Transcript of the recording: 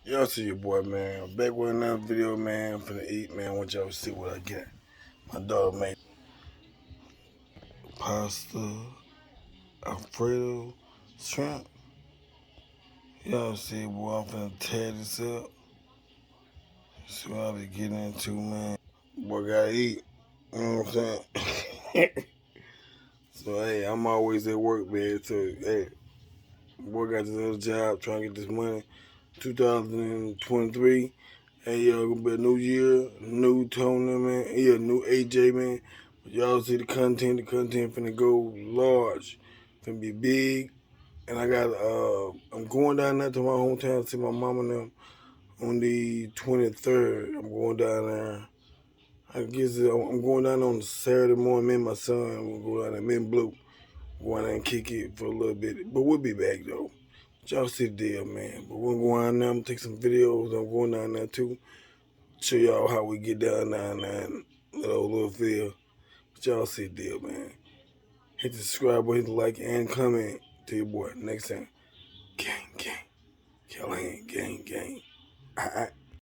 Y'all see your boy, man. I'm back with another video, man. I'm finna eat, man. I want y'all to see what I get. My dog made pasta, Alfredo, shrimp. Y'all see, boy, I'm finna tear this up. See what I be getting into, man. Boy, gotta eat. You know what I'm saying? So, hey, I'm always at work, man. So, hey, boy got this other job trying to get this money. 2023. Hey, y'all, gonna be a new year, new Tony, man. Yeah, new AJ, man. But y'all see the content finna go large, finna be big. And I'm going down there to my hometown to see my mama and them on the 23rd. I'm going down there. I guess I'm going down on Saturday morning. Me and my son, we'll go down there, me and Blue, go down there and kick it for a little bit. But we'll be back, though. Y'all see the deal, man. But we're going down there. I'm gonna take some videos. I'm going down there, too. Show y'all how we get down there and little feel. But y'all see the deal, man. Hit the subscribe button, hit the like, and comment to your boy. Next time, gang, gang. Callahan Gang, gang.